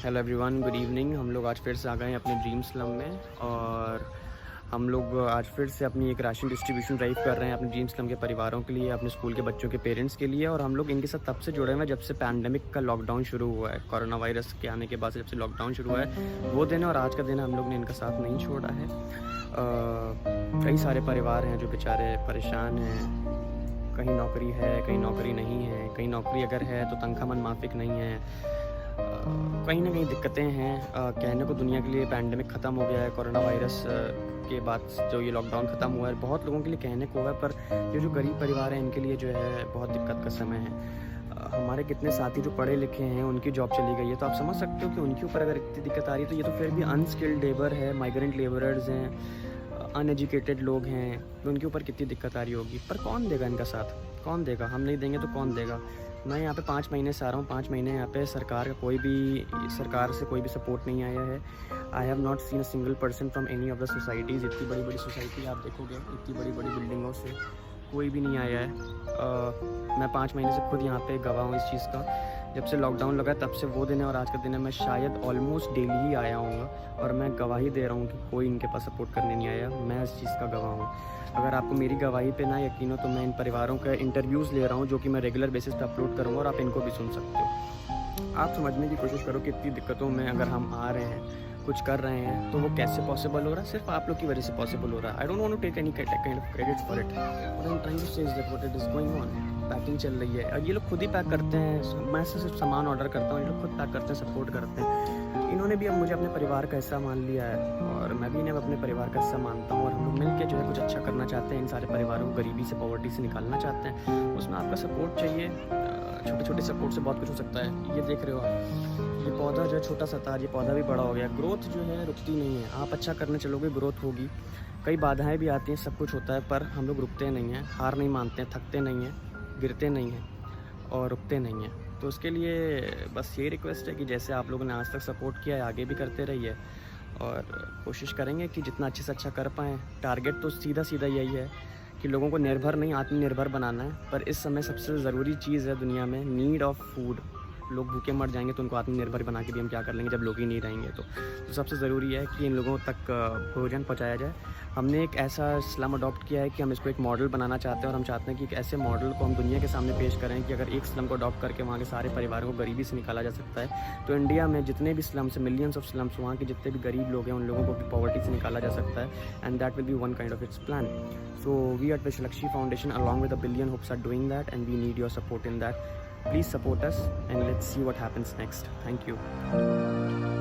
Hello everyone, good evening. हम लोग आज फिर से आ गए हैं अपने ड्रीम स्लम में और हम लोग आज फिर से अपनी एक राशन डिस्ट्रीब्यूशन ड्राइव कर रहे हैं अपने ड्रीम स्लम के परिवारों के लिए, अपने स्कूल के बच्चों के पेरेंट्स के लिए। और हम लोग इनके साथ तब से जुड़े हुए हैं जब से पैंडेमिक का लॉकडाउन शुरू हुआ है। कोरोना वायरस के आने के बाद से जब से लॉकडाउन शुरू हुआ है वो दिन और आज का दिन हम लोग ने इनका साथ नहीं छोड़ा है। कई सारे परिवार हैं जो बेचारे परेशान हैं, कहीं नौकरी है कहीं नौकरी नहीं है, कहीं नौकरी अगर है तो तनख्वाह मन माफिक नहीं है, कहीं ना कहीं दिक्कतें हैं। कहने को दुनिया के लिए पैंडेमिक ख़त्म हो गया है, कोरोना वायरस के बाद जो ये लॉकडाउन ख़त्म हुआ है बहुत लोगों के लिए कहने को है, पर ये जो गरीब परिवार हैं इनके लिए जो है बहुत दिक्कत का समय है। हमारे कितने साथी जो पढ़े लिखे हैं उनकी जॉब चली गई है, तो आप समझ सकते हो कि उनके ऊपर अगर इतनी दिक्कत आ रही है तो ये तो फिर भी अनस्किल्ड लेबर है, माइग्रेंट लेबरर्स हैं, अनएजुकेटेड लोग हैं, तो उनके ऊपर कितनी दिक्कत आ रही होगी। पर कौन देगा इनका साथ, कौन देगा? हम नहीं देंगे तो कौन देगा? मैं यहाँ पे 5 महीने से आ रहा हूँ, 5 महीने यहाँ पे सरकार से कोई भी सपोर्ट नहीं आया है। I have not seen a single person from any of the societies. इतनी बड़ी बड़ी सोसाइटी आप देखोगे, इतनी बड़ी बड़ी बिल्डिंगों से कोई भी नहीं आया है। मैं 5 महीने से खुद यहाँ पे गवाह हूँ इस चीज़ का। जब से लॉकडाउन लगा तब से वो दिन है और आज का दिन है, मैं शायद ऑलमोस्ट डेली ही आया हूँ और मैं गवाही दे रहा हूँ कि कोई इनके पास सपोर्ट करने नहीं आया। मैं इस चीज़ का गवाह हूँ। अगर आपको मेरी गवाही पे ना यकीन हो तो मैं इन परिवारों के इंटरव्यूज़ ले रहा हूँ जो कि मैं रेगुलर बेसिस पे अपलोड करूँगा और आप इनको भी सुन सकते हो। आप समझने की कोशिश करो कि इतनी दिक्कतों में अगर हम आ रहे हैं, कुछ कर रहे हैं, तो वो कैसे पॉसिबल हो रहा है? सिर्फ आप लोग की वजह से पॉसिबल हो रहा है। I don't want to take any kind of credit for it, but I am trying to say that what it is going on. Packing चल रही है और ये लोग खुद ही पैक करते हैं, मैं सिर्फ सामान ऑर्डर करता हूँ, ये लोग खुद पैक करते हैं, सपोर्ट करते हैं। इन्होंने भी अब मुझे अपने परिवार का हिस्सा मान लिया है और मैं भी इन्हें अपने परिवार का हिस्सा मानता हूँ और हम लोग मिलकर जो है कुछ अच्छा करना चाहते हैं, इन सारे परिवारों को गरीबी से, पॉवर्टी से निकालना चाहते हैं। उसमें आपका सपोर्ट चाहिए। छोटे छोटे सपोर्ट से बहुत कुछ हो सकता है। ये देख रहे हो आप, ये पौधा जो है छोटा सा था, ये पौधा भी बड़ा हो गया। ग्रोथ जो है रुकती नहीं है, आप अच्छा करने चलोगे ग्रोथ होगी। कई बाधाएं भी आती हैं, सब कुछ होता है, पर हम लोग रुकते नहीं हैं, हार नहीं मानते हैं, थकते नहीं हैं, गिरते नहीं हैं और रुकते नहीं हैं। तो उसके लिए बस ये रिक्वेस्ट है कि जैसे आप लोगों ने आज तक सपोर्ट किया है आगे भी करते रहिए और कोशिश करेंगे कि जितना अच्छे से अच्छा कर पाएँ। टारगेट तो सीधा सीधा यही है कि लोगों को निर्भर नहीं आत्मनिर्भर बनाना है। पर इस समय सबसे ज़रूरी चीज़ है दुनिया में नीड ऑफ फूड। लोग भूखे मर जाएंगे तो उनको आत्मनिर्भर बना के भी हम क्या कर लेंगे जब लोग ही नहीं रहेंगे। तो सबसे ज़रूरी है कि इन लोगों तक भोजन पहुंचाया जाए। हमने एक ऐसा स्लम अडॉप्ट किया है कि हम इसको एक मॉडल बनाना चाहते हैं और हम चाहते हैं कि एक ऐसे मॉडल को हम दुनिया के सामने पेश करें कि अगर एक स्लम को अडॉप्ट करके वहाँ के सारे परिवारों को गरीबी से निकाला जा सकता है तो इंडिया में जितने भी स्लम्स हैं, मिलियंस ऑफ स्लम्स, वहाँ के जितने भी गरीब लोग हैं उन लोगों को भी पॉवर्टी से निकाला जा सकता है। And that will be one kind of its plan. So we at Vishalakshi Foundation along with a billion hopes are doing that and we need your support in that. Please support us and let's see what happens next. Thank you.